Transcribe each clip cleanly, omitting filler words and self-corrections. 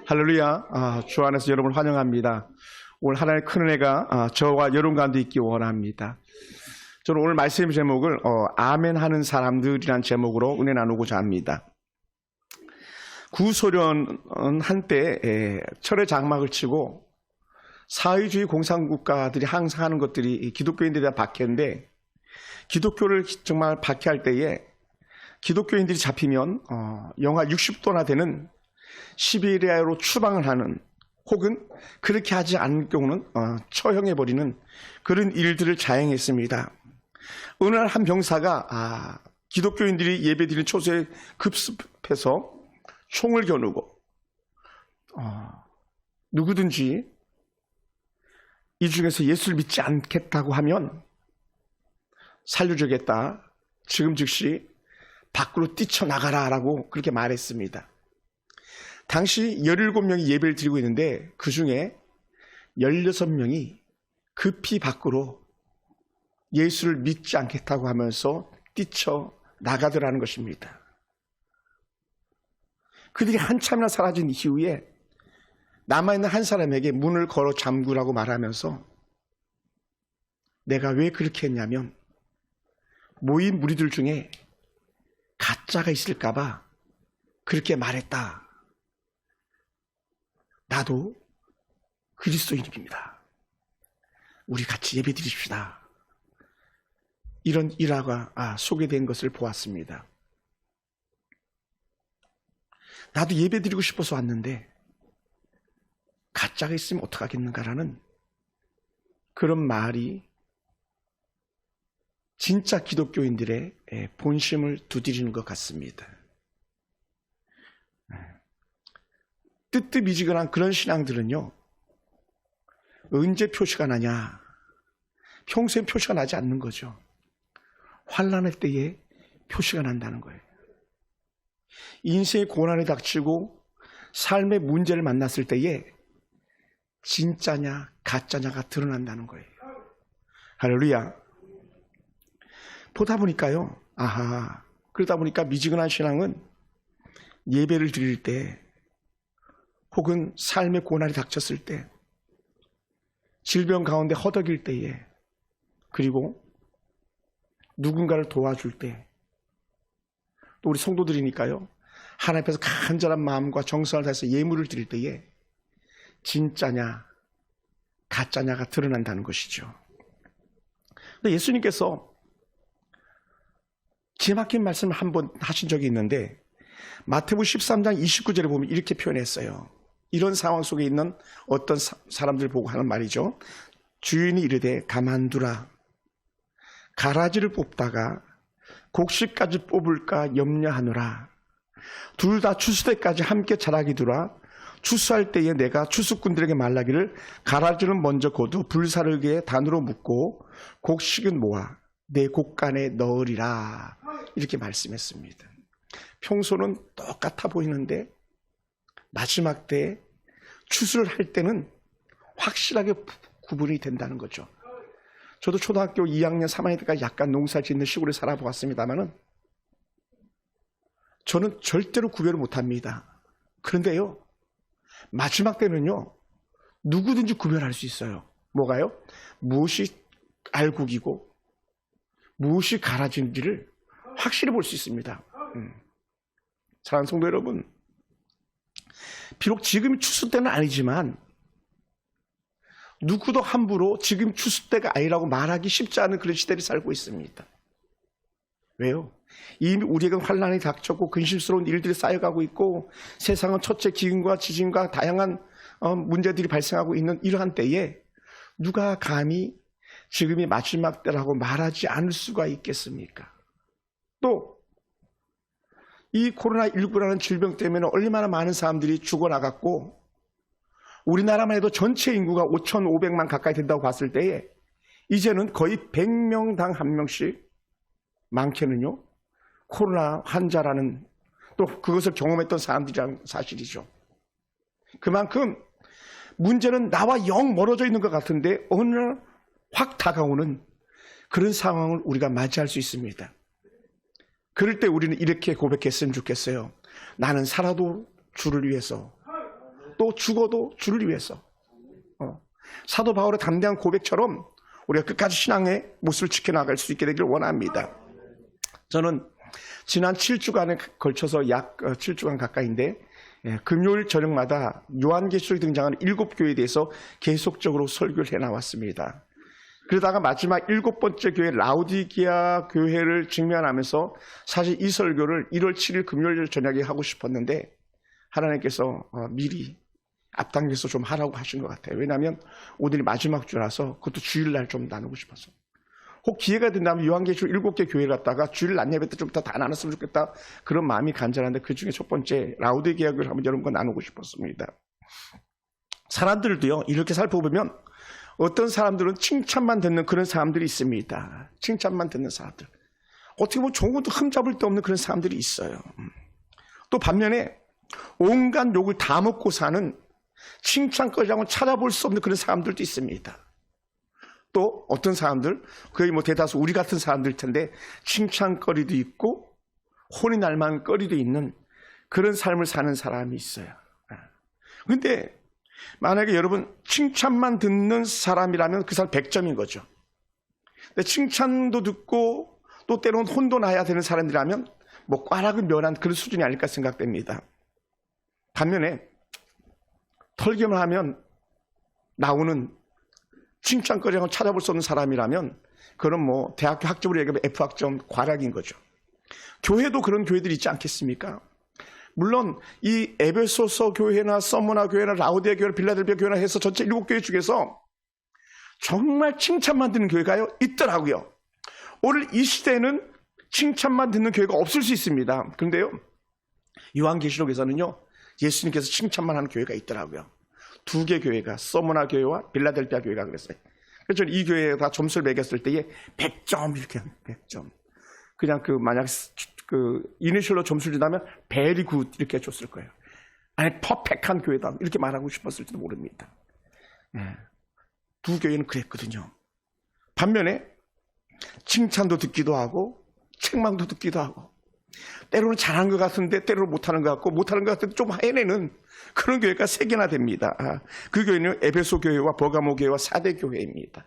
할렐루야. 주 안에서 여러분을 환영합니다. 오늘 하나님의 큰 은혜가 저와 여러분 가운데 있기 원합니다. 저는 오늘 말씀 제목을 아멘 하는 사람들이란 제목으로 은혜 나누고자 합니다. 구소련은 한때 철의 장막을 치고 사회주의 공산국가들이 항상 하는 것들이 기독교인들에 대한 박해인데, 기독교를 정말 박해할 때에 기독교인들이 잡히면 영하 60도나 되는 시베리아로 추방을 하는, 혹은 그렇게 하지 않을 경우는 처형해버리는 그런 일들을 자행했습니다. 어느 날 한 병사가 기독교인들이 예배드리는 초소에 급습해서 총을 겨누고 누구든지 이 중에서 예수를 믿지 않겠다고 하면 살려주겠다, 지금 즉시 밖으로 뛰쳐나가라 라고 그렇게 말했습니다. 당시 17명이 예배를 드리고 있는데 그 중에 16명이 급히 밖으로 예수를 믿지 않겠다고 하면서 뛰쳐나가더라는 것입니다. 그들이 한참이나 사라진 이후에 남아있는 한 사람에게 문을 걸어 잠그라고 말하면서, 내가 왜 그렇게 했냐면 모인 무리들 중에 가짜가 있을까봐 그렇게 말했다. 나도 그리스도인입니다. 우리 같이 예배 드립시다. 이런 일화가 소개된 것을 보았습니다. 나도 예배 드리고 싶어서 왔는데 가짜가 있으면 어떡하겠는가라는 그런 말이 진짜 기독교인들의 본심을 두드리는 것 같습니다. 뜨뜻미지근한 그런 신앙들은요, 언제 표시가 나냐? 평소에 표시가 나지 않는 거죠. 환난할 때에 표시가 난다는 거예요. 인생의 고난이 닥치고 삶의 문제를 만났을 때에 진짜냐 가짜냐가 드러난다는 거예요. 할렐루야. 보다 보니까요, 그러다 보니까 미지근한 신앙은 예배를 드릴 때, 혹은 삶의 고난이 닥쳤을 때, 질병 가운데 허덕일 때에, 그리고 누군가를 도와줄 때, 또 우리 성도들이니까요, 하나님 앞에서 간절한 마음과 정성을 다해서 예물을 드릴 때에 진짜냐 가짜냐가 드러난다는 것이죠. 근데 예수님께서 기막힌 말씀을 한번 하신 적이 있는데, 마태복음 13장 29절에 보면 이렇게 표현했어요. 이런 상황 속에 있는 어떤 사람들 보고 하는 말이죠. 주인이 이르되 가만두라. 가라지를 뽑다가 곡식까지 뽑을까 염려하노라. 둘 다 추수 때까지 함께 자라게 두라. 추수할 때에 내가 추수꾼들에게 말하기를, 가라지는 먼저 거두 불사르게 단으로 묶고 곡식은 모아 내 곡간에 넣으리라. 이렇게 말씀했습니다. 평소는 똑같아 보이는데 마지막 때 추수를 할 때는 확실하게 구분이 된다는 거죠. 저도 초등학교 2학년, 3학년 때까지 약간 농사 짓는 시골에 살아보았습니다만은 저는 절대로 구별을 못합니다. 그런데요, 마지막 때는요, 누구든지 구별할 수 있어요. 뭐가요? 무엇이 알곡이고 무엇이 가라지인지를 확실히 볼 수 있습니다. 사랑하는 성도 여러분, 비록 지금이 추수 때는 아니지만 누구도 함부로 지금 추수 때가 아니라고 말하기 쉽지 않은 그런 시대를 살고 있습니다. 왜요? 이미 우리에게 환난이 닥쳤고 근심스러운 일들이 쌓여가고 있고, 세상은 첫째 기근과 지진과 다양한 문제들이 발생하고 있는 이러한 때에 누가 감히 지금이 마지막 때라고 말하지 않을 수가 있겠습니까? 또 이 코로나19라는 질병 때문에 얼마나 많은 사람들이 죽어나갔고, 우리나라만 해도 전체 인구가 5,500만 가까이 된다고 봤을 때에 이제는 거의 100명당 1명씩, 많게는요, 코로나 환자라는, 또 그것을 경험했던 사람들이라는 사실이죠. 그만큼 문제는 나와 영 멀어져 있는 것 같은데 어느 날 확 다가오는 그런 상황을 우리가 맞이할 수 있습니다. 그럴 때 우리는 이렇게 고백했으면 좋겠어요. 나는 살아도 주를 위해서 또 죽어도 주를 위해서. 사도 바울의 담대한 고백처럼 우리가 끝까지 신앙의 모습을 지켜나갈 수 있게 되기를 원합니다. 저는 지난 7주간에 걸쳐서 약 7주간 가까이인데 금요일 저녁마다 요한계시록에 등장하는 7교회에 대해서 계속적으로 설교를 해나왔습니다. 그러다가 마지막 7번째 교회 라우디게아 교회를 직면하면서 사실 이 설교를 1월 7일 금요일 저녁에 하고 싶었는데 하나님께서 미리 앞당겨서 좀 하라고 하신 것 같아요. 왜냐하면 오늘이 마지막 주라서 그것도 주일날 좀 나누고 싶어서. 혹 기회가 된다면 요한계시록 7개 교회 갔다가 주일 낮 예배 때 좀 더 다 나눴으면 좋겠다 그런 마음이 간절한데 그 중에 첫 번째 라우디게아 교회를 한번 여러분과 나누고 싶었습니다. 사람들도요 이렇게 살펴보면 어떤 사람들은 칭찬만 듣는 그런 사람들이 있습니다. 칭찬만 듣는 사람들. 어떻게 보면 좋은 것도 흠잡을 데 없는 그런 사람들이 있어요. 또 반면에 온갖 욕을 다 먹고 사는 칭찬거리라고 찾아볼 수 없는 그런 사람들도 있습니다. 또 어떤 사람들, 거의 뭐 대다수 우리 같은 사람들 텐데 칭찬거리도 있고 혼이 날 만한 거리도 있는 그런 삶을 사는 사람이 있어요. 그런데 만약에 여러분 칭찬만 듣는 사람이라면 그 사람 100점인 거죠. 근데 칭찬도 듣고 또 때로는 혼도 나야 되는 사람들이라면 뭐 꽈락을 면한 그런 수준이 아닐까 생각됩니다. 반면에 털기만 하면 나오는 칭찬거리라고 찾아볼 수 없는 사람이라면 그건 뭐 대학교 학점으로 얘기하면 F학점 과락인 거죠. 교회도 그런 교회들이 있지 않겠습니까? 물론 이 에베소서 교회나 서머나 교회나 라우디아 교회나 빌라델비아 교회나 해서 전체 7교회 중에서 정말 칭찬만 듣는 교회가 있더라고요. 오늘 이 시대에는 칭찬만 듣는 교회가 없을 수 있습니다. 그런데요 요한계시록에서는요 예수님께서 칭찬만 하는 교회가 있더라고요. 2개 교회가 서머나 교회와 빌라델비아 교회가 그랬어요. 그래서 이 교회가 점수를 매겼을 때에 100점 이렇게 100점. 그냥 만약 이니셜로 점수를 준다면 very good 이렇게 줬을 거예요. 아니 퍼펙트한 교회다 이렇게 말하고 싶었을지도 모릅니다. 두 교회는 그랬거든요. 반면에 칭찬도 듣기도 하고 책망도 듣기도 하고 때로는 잘하는 것 같은데 때로는 못하는 것 같고 못하는 것 같은데 좀 해내는 그런 교회가 3개나 됩니다. 그 교회는 에베소 교회와 버가모 교회와 사대 교회입니다.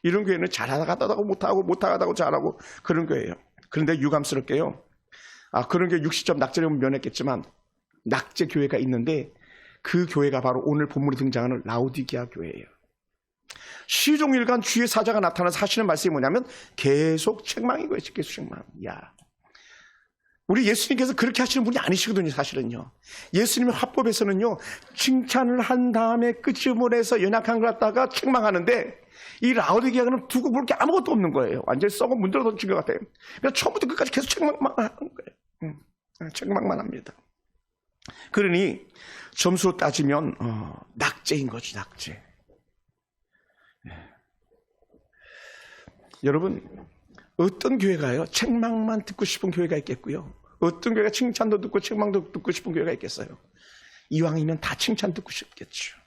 이런 교회는 잘하다가도 못하고 못하다가도 잘하고 그런 교회예요. 그런데 유감스럽게요. 그런 게 60점 낙제력은 면했겠지만 낙제 교회가 있는데 그 교회가 바로 오늘 본문에 등장하는 라우디게아 교회예요. 시종일관 주의 사자가 나타나서 하시는 말씀이 뭐냐면 계속 책망인 거예요. 계속 책망. 우리 예수님께서 그렇게 하시는 분이 아니시거든요. 사실은요. 예수님의 화법에서는요. 칭찬을 한 다음에 끝을 해서 연약한 걸 갖다가 책망하는데 이 라우디게아는 두고 볼 게 아무것도 없는 거예요. 완전히 썩은 문드러 던진 것 같아요. 그러니까 처음부터 끝까지 계속 책망만 하는 거예요. 책망만 합니다. 그러니 점수로 따지면 낙제인 거죠. 낙제. 여러분 어떤 교회가요? 책망만 듣고 싶은 교회가 있겠고요. 어떤 교회가 칭찬도 듣고 책망도 듣고 싶은 교회가 있겠어요. 이왕이면 다 칭찬 듣고 싶겠죠.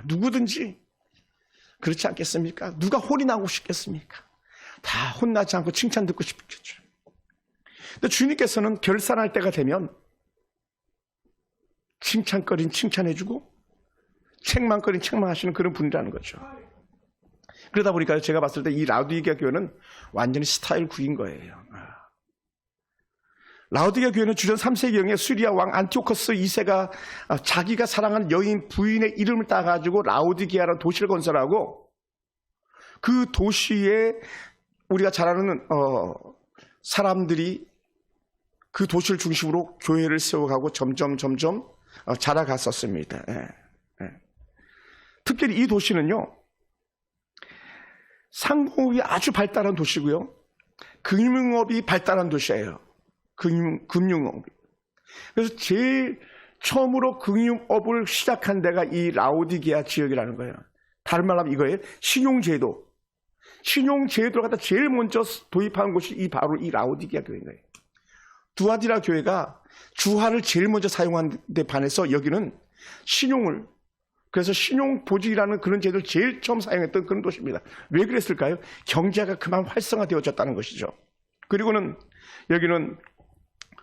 누구든지 그렇지 않겠습니까? 누가 혼이 나고 싶겠습니까? 다 혼나지 않고 칭찬 듣고 싶겠죠. 근데 주님께서는 결산할 때가 되면 칭찬거린 칭찬해주고 책망거린 책망하시는 그런 분이라는 거죠. 그러다 보니까 제가 봤을 때 이 라우디게아 교회는 완전히 스타일 국인 거예요. 라우디게아 교회는 주전 3세기경에 수리아 왕 안티오커스 2세가 자기가 사랑하는 여인 부인의 이름을 따가지고 라우디게아라는 도시를 건설하고 그 도시에 우리가 잘 아는 사람들이 그 도시를 중심으로 교회를 세워가고 점점 자라갔었습니다. 특별히 이 도시는요. 상공업이 아주 발달한 도시고요. 금융업이 발달한 도시예요. 금융업이. 그래서 제일 처음으로 금융업을 시작한 데가 이 라우디게아 지역이라는 거예요. 다른 말로 하면 이거예요. 신용제도. 신용제도를 갖다 제일 먼저 도입한 곳이 바로 이 라우디게아 교회인 거예요. 두아디라 교회가 주화를 제일 먼저 사용한 데 반해서 여기는 신용을 그래서 신용보직이라는 그런 제도를 제일 처음 사용했던 그런 도시입니다. 왜 그랬을까요? 경제가 그만 활성화되어졌다는 것이죠. 그리고는 여기는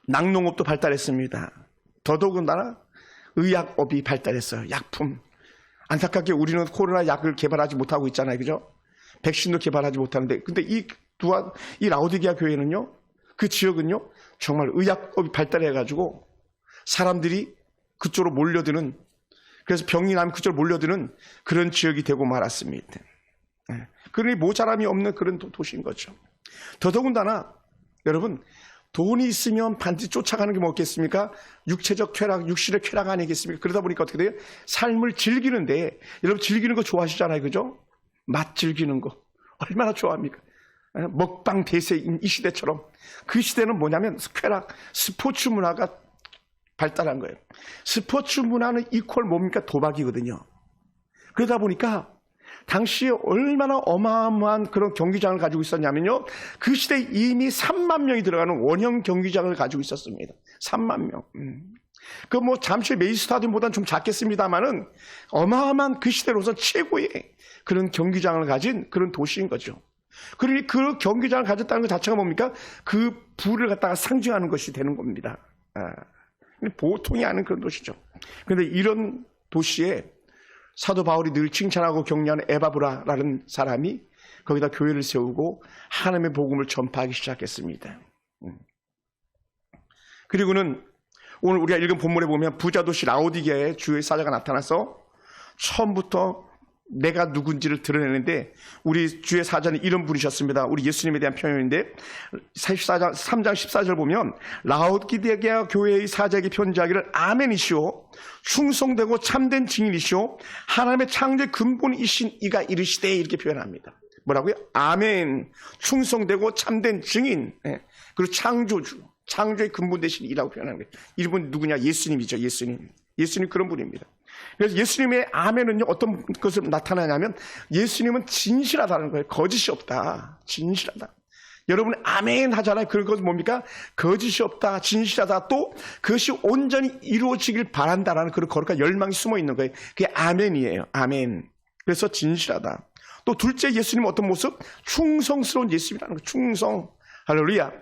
낙농업도 발달했습니다. 더더군다나 의약업이 발달했어요. 약품. 안타깝게 우리는 코로나 약을 개발하지 못하고 있잖아요. 그죠? 백신도 개발하지 못하는데. 근데 이 라오디게아 교회는요, 그 지역은요, 정말 의약업이 발달해가지고 사람들이 그쪽으로 몰려드는, 그래서 병이 나면 그쪽으로 몰려드는 그런 지역이 되고 말았습니다. 그러니 모자람이 없는 그런 도시인 거죠. 더더군다나 여러분, 돈이 있으면 반드시 쫓아가는 게 뭐겠습니까? 육체적 쾌락, 육신의 쾌락 아니겠습니까? 그러다 보니까 어떻게 돼요? 삶을 즐기는데, 여러분 즐기는 거 좋아하시잖아요. 그죠? 맛 즐기는 거. 얼마나 좋아합니까? 먹방 대세인 이 시대처럼. 그 시대는 뭐냐면 쾌락, 스포츠 문화가 발달한 거예요. 스포츠 문화는 이퀄 뭡니까? 도박이거든요. 그러다 보니까 당시에 얼마나 어마어마한 그런 경기장을 가지고 있었냐면요. 그 시대에 이미 3만 명이 들어가는 원형 경기장을 가지고 있었습니다. 3만 명. 그 뭐 잠실 메이 스타디움보다는 좀 작겠습니다만은 어마어마한 그 시대로서 최고의 그런 경기장을 가진 그런 도시인 거죠. 그러니 그 경기장을 가졌다는 것 자체가 뭡니까? 그 부를 갖다가 상징하는 것이 되는 겁니다. 보통이 아닌 그런 도시죠. 그런데 이런 도시에 사도 바울이 늘 칭찬하고 격려하는 에바브라라는 사람이 거기다 교회를 세우고 하나님의 복음을 전파하기 시작했습니다. 그리고는 오늘 우리가 읽은 본문에 보면 부자 도시 라오디게아에 주의 사자가 나타나서 처음부터 내가 누군지를 드러내는데, 우리 주의 사자는 이런 분이셨습니다. 우리 예수님에 대한 표현인데 3장 14절 보면 라오디게아 교회의 사자에게 편지하기를 아멘이시오, 충성되고 참된 증인이시오, 하나님의 창조의 근본이신 이가 이르시되, 이렇게 표현합니다. 뭐라고요? 아멘, 충성되고 참된 증인, 그리고 창조주, 창조의 근본 되신 이라고 표현하는 거예요. 이분 누구냐? 예수님이죠. 예수님 그런 분입니다. 그래서 예수님의 아멘은요, 어떤 것을 나타나냐면 예수님은 진실하다는 거예요. 거짓이 없다. 진실하다. 여러분 아멘 하잖아요. 그것은 뭡니까? 거짓이 없다. 진실하다. 또 그것이 온전히 이루어지길 바란다라는 그런 거룩한 열망이 숨어 있는 거예요. 그게 아멘이에요. 아멘. 그래서 진실하다. 또 둘째, 예수님은 어떤 모습? 충성스러운 예수님이라는 거예요. 충성. 할렐루야.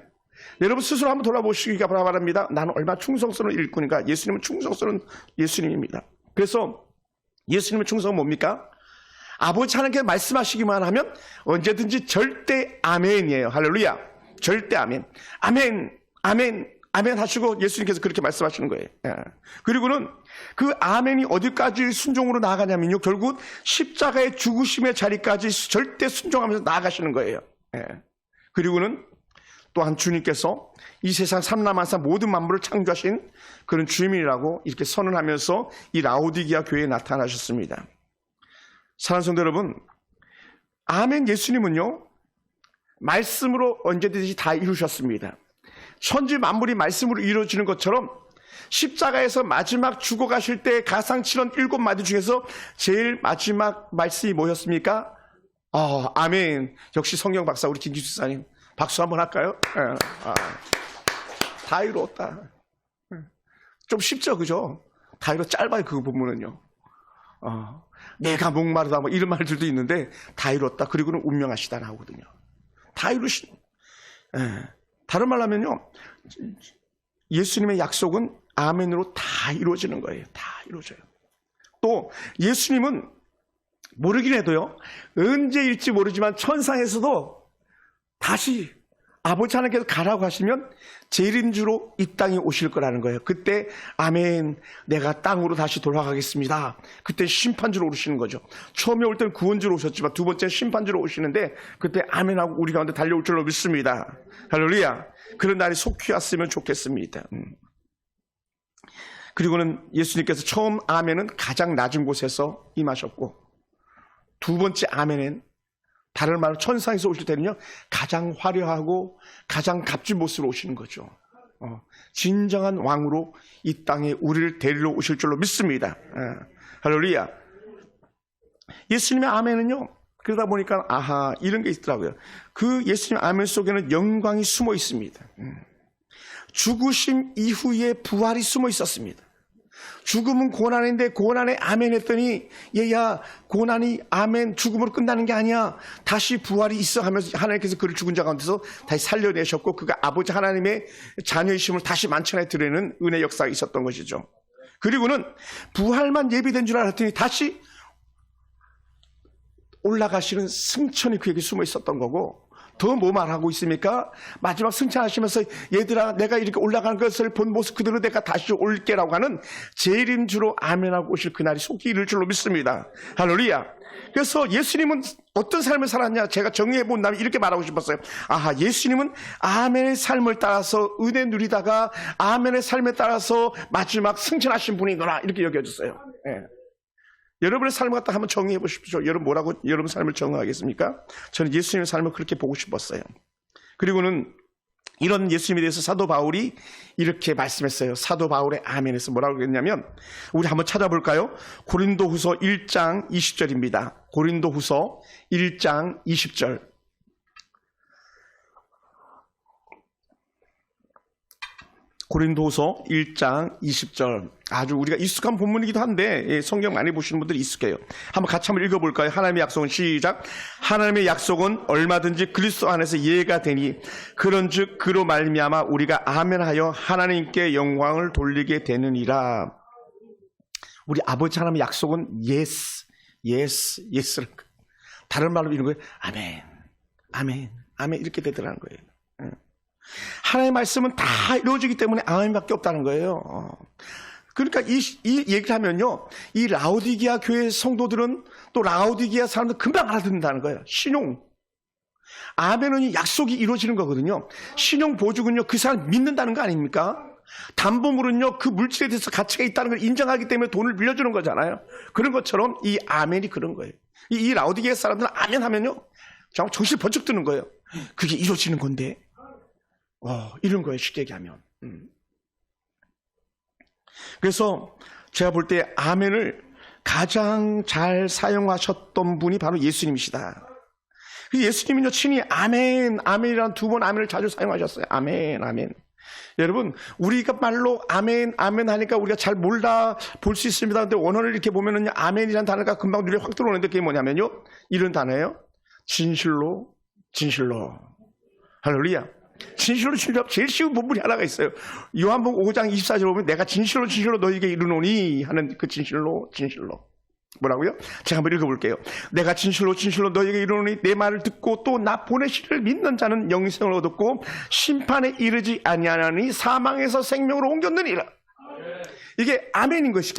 여러분 스스로 한번 돌아보시기가 바랍니다. 나는 얼마나 충성스러운 일꾼인가. 예수님은 충성스러운 예수님입니다. 그래서 예수님의 충성은 뭡니까? 아버지 하나님께 말씀하시기만 하면 언제든지 절대 아멘이에요. 할렐루야. 절대 아멘. 아멘, 아멘, 아멘 하시고 예수님께서 그렇게 말씀하시는 거예요. 그리고는 그 아멘이 어디까지 순종으로 나아가냐면요, 결국 십자가의 죽으심의 자리까지 절대 순종하면서 나아가시는 거예요. 그리고는 또한 주님께서 이 세상 삼라만사 모든 만물을 창조하신 그런 주님이라고 이렇게 선언하면서 이 라오디게아 교회에 나타나셨습니다. 사랑하는 성도 여러분, 아멘 예수님은요, 말씀으로 언제든지 다 이루셨습니다. 천지 만물이 말씀으로 이루어지는 것처럼 십자가에서 마지막 죽어가실 때 가상칠언 7마디 중에서 제일 마지막 말씀이 뭐였습니까? 아멘. 역시 성경 박사 우리 김기수 사님 박수 한번 할까요? 다 이루었다. 좀 쉽죠, 그죠? 다 짧아요, 그 부분은요. 내가 목마르다, 뭐 이런 말들도 있는데 다 이뤘다. 그리고는 운명하시다 나오거든요. 다 이루신. 다른 말로 하면요, 예수님의 약속은 아멘으로 다 이루어지는 거예요. 다 이루어져요. 또 예수님은 모르긴 해도요, 언제일지 모르지만 천상에서도 다시 아버지 하나님께서 가라고 하시면 재림주로 이 땅에 오실 거라는 거예요. 그때 아멘, 내가 땅으로 다시 돌아가겠습니다. 그때 심판주로 오시는 거죠. 처음에 올 때는 구원주로 오셨지만 두 번째는 심판주로 오시는데 그때 아멘하고 우리 가운데 달려올 줄로 믿습니다. 할렐루야. 그런 날이 속히 왔으면 좋겠습니다. 그리고는 예수님께서 처음 아멘은 가장 낮은 곳에서 임하셨고, 두 번째 아멘은 다른 말로 천상에서 오실 때는요, 가장 화려하고 가장 값진 모습으로 오시는 거죠. 진정한 왕으로 이 땅에 우리를 데리러 오실 줄로 믿습니다. 할렐루야. 예수님의 아멘은요, 그러다 보니까 이런 게 있더라고요. 그 예수님의 아멘 속에는 영광이 숨어 있습니다. 죽으심 이후에 부활이 숨어 있었습니다. 죽음은 고난인데 고난에 아멘 했더니 얘야, 고난이 아멘 죽음으로 끝나는 게 아니야, 다시 부활이 있어 하면서 하나님께서 그를 죽은 자 가운데서 다시 살려내셨고, 그가 아버지 하나님의 자녀이심을 다시 만천에 드리는 은혜 역사가 있었던 것이죠. 그리고는 부활만 예비된 줄 알았더니 다시 올라가시는 승천이 그에게 숨어 있었던 거고, 더 뭐 말하고 있습니까? 마지막 승천하시면서 얘들아 내가 이렇게 올라가는 것을 본 모습 그대로 내가 다시 올게라고 하는 재림주로 아멘하고 오실 그날이 속히 이를 줄로 믿습니다. 할렐루야. 그래서 예수님은 어떤 삶을 살았냐, 제가 정리해 본다면 이렇게 말하고 싶었어요. 아하, 예수님은 아멘의 삶을 따라서 은혜 누리다가 아멘의 삶에 따라서 마지막 승천하신 분이구나, 이렇게 여겨졌어요. 예. 여러분의 삶을 갖다 한번 정의해 보십시오. 여러분 뭐라고 여러분 삶을 정의하겠습니까? 저는 예수님의 삶을 그렇게 보고 싶었어요. 그리고는 이런 예수님에 대해서 사도 바울이 이렇게 말씀했어요. 사도 바울의 아멘에서 뭐라고 했냐면, 우리 한번 찾아볼까요? 고린도후서 1장 20절입니다. 고린도후서 1장 20절. 고린도후서 1장 20절. 아주 우리가 익숙한 본문이기도 한데 성경 많이 보시는 분들이 익숙해요. 한번 같이 한번 읽어볼까요? 하나님의 약속은 시작. 하나님의 약속은 얼마든지 그리스도 안에서 이해가 되니 그런즉 그로 말미암아 우리가 아멘하여 하나님께 영광을 돌리게 되느니라. 우리 아버지 하나님의 약속은 yes, yes, yes. 다른 말로 이런 거예요. 아멘, 아멘, 아멘 이렇게 되더라는 거예요. 하나님의 말씀은 다 이루어지기 때문에 아멘밖에 없다는 거예요. 그러니까 이 얘기를 하면요, 이 라오디게아 교회 성도들은 또 라오디게아 사람들 금방 알아듣는다는 거예요. 신용. 아멘은 약속이 이루어지는 거거든요. 신용 보증은요, 그 사람 믿는다는 거 아닙니까? 담보물은요, 그 물질에 대해서 가치가 있다는 걸 인정하기 때문에 돈을 빌려주는 거잖아요. 그런 것처럼 이 아멘이 그런 거예요. 이 라오디게아 사람들은 아멘 하면요, 정말 정신이 번쩍 드는 거예요. 그게 이루어지는 건데. 이런 거예요, 쉽게 얘기하면. 그래서 제가 볼 때 아멘을 가장 잘 사용하셨던 분이 바로 예수님이시다. 예수님은요, 친히 아멘, 아멘이라는 두 번 아멘을 자주 사용하셨어요. 아멘, 아멘. 여러분, 우리가 말로 아멘, 아멘 하니까 우리가 잘 몰라 볼 수 있습니다. 근데 원어를 이렇게 보면은요, 아멘이라는 단어가 금방 눈에 확 들어오는데 그게 뭐냐면요, 이런 단어예요. 진실로, 진실로. 할렐루야. 진실로 진실로 제일 쉬운 본문이 하나가 있어요. 요한복음 5장 24절 보면 내가 진실로 진실로 너에게 이르노니 하는 그 진실로 진실로. 뭐라고요? 제가 한번 읽어볼게요. 내가 진실로 진실로 너에게 이르노니 내 말을 듣고 또 나 보내시를 믿는 자는 영생을 얻었고 심판에 이르지 아니하나니 사망에서 생명으로 옮겼느니라. 이게 아멘인 것이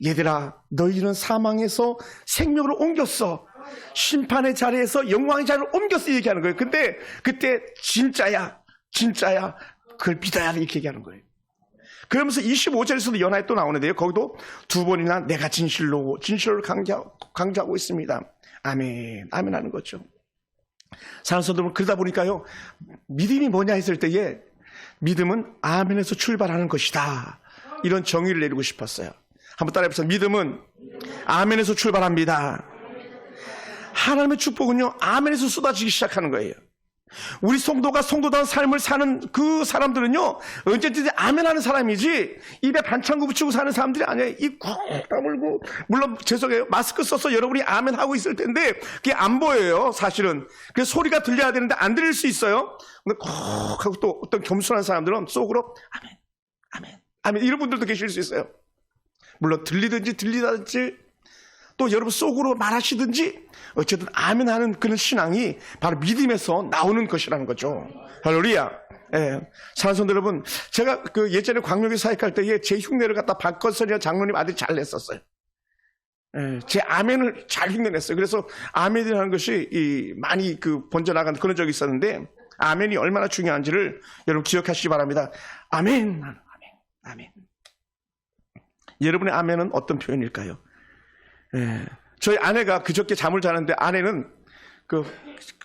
얘들아 너희는 사망에서 생명으로 옮겼어. 심판의 자리에서 영광의 자리로 옮겼어 얘기하는 거예요. 근데 그때 진짜야 진짜야 그걸 믿어야 이렇게 얘기하는 거예요. 그러면서 25절에서도 연하에 또 나오는데요. 거기도 두 번이나 내가 진실로 진실로 강조하고 있습니다. 아멘 아멘 하는 거죠. 사랑스러운 그러다 보니까요, 믿음이 뭐냐 했을 때에 믿음은 아멘에서 출발하는 것이다, 이런 정의를 내리고 싶었어요. 한번 따라해보세요. 믿음은 아멘에서 출발합니다. 하나님의 축복은요, 아멘에서 쏟아지기 시작하는 거예요. 우리 성도가 성도다운 삶을 사는 그 사람들은요, 언제든지 아멘하는 사람이지 입에 반창고 붙이고 사는 사람들이 아니에요. 입 콕 다물고, 물론 죄송해요, 마스크 써서 여러분이 아멘하고 있을 텐데 그게 안 보여요 사실은. 그래서 소리가 들려야 되는데 안 들릴 수 있어요. 근데 콕 하고 또 어떤 겸손한 사람들은 속으로 아멘 아멘 아멘 이런 분들도 계실 수 있어요. 물론 들리든지 들리든지 또 여러분 속으로 말하시든지 어쨌든 아멘 하는 그런 신앙이 바로 믿음에서 나오는 것이라는 거죠. 할렐루야. 예. 사랑하는 성도 여러분, 제가 그 예전에 광명에 사역할 때에 제 흉내를 갖다 박건선이라는 장로님 아들이 잘 냈었어요. 예. 제 아멘을 잘 흉내냈어요. 그래서 아멘이라는 것이 많이 그 번져나간 그런 적이 있었는데, 아멘이 얼마나 중요한지를 여러분 기억하시기 바랍니다. 아멘, 아멘, 아멘. 여러분의 아멘은 어떤 표현일까요? 예. 저희 아내가 그저께 잠을 자는데 아내는 그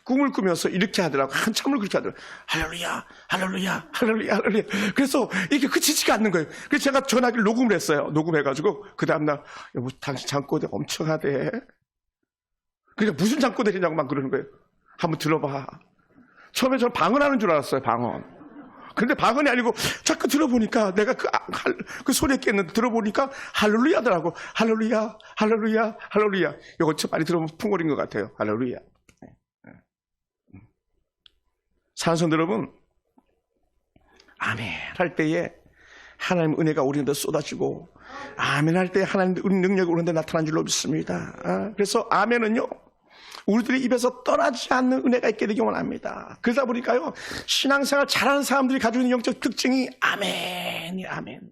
꿈을 꾸면서 이렇게 하더라고. 한참을 그렇게 하더라고. 할렐루야, 할렐루야, 할렐루야, 할렐루야. 그래서 이게 그치지가 않는 거예요. 그래서 제가 전화기를 녹음을 했어요. 녹음해가지고 그 다음날 여보 당신 잠꼬대 엄청 하대. 그러니까 무슨 잠꼬대냐고 막 그러는 거예요. 한번 들어봐. 처음에 저는 방언하는 줄 알았어요. 방언. 근데 방언이 아니고 자꾸 들어보니까 내가 그 소리에 깼는데 들어보니까 할렐루야더라고. 할렐루야, 할렐루야, 할렐루야. 이거 참 많이 들어보면 풍월인 것 같아요. 할렐루야. 사랑하는 여러분, 아멘 할 때에 하나님 은혜가 우리한테 쏟아지고 아멘 할 때 하나님의 능력이 오는데 나타난 줄로 믿습니다. 그래서 아멘은요, 우리들의 입에서 떠나지 않는 은혜가 있게 되기 원합니다. 그러다 보니까요, 신앙생활 잘하는 사람들이 가지고 있는 영적 특징이 아멘이 아멘.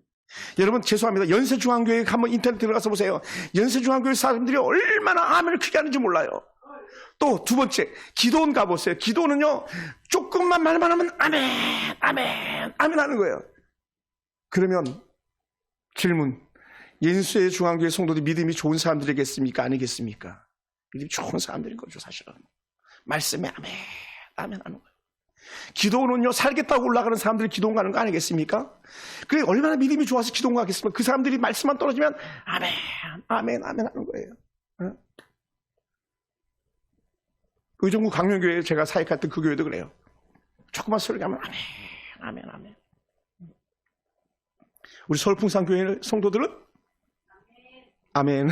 여러분 죄송합니다. 연세중앙교회 한번 인터넷 들어가서 보세요. 연세중앙교회 사람들이 얼마나 아멘을 크게 하는지 몰라요. 또 두 번째, 기도원 가보세요. 기도는요, 조금만 말만 하면 아멘, 아멘, 아멘 하는 거예요. 그러면 질문, 연세중앙교회 성도들이 믿음이 좋은 사람들이겠습니까? 아니겠습니까? 믿음이 좋은 사람들인 거죠, 사실은. 말씀에 아멘, 아멘 하는 거예요. 기도원은요, 살겠다고 올라가는 사람들이 기도원 가는 거 아니겠습니까? 그게 얼마나 믿음이 좋아서 기도원 가겠습니까? 그 사람들이 말씀만 떨어지면 아멘, 아멘, 아멘 하는 거예요. 의정부 강명교회에 제가 사역할 때 그 교회도 그래요. 조금만 설교하면 아멘, 아멘, 아멘. 우리 서울풍산교회 성도들은 아멘.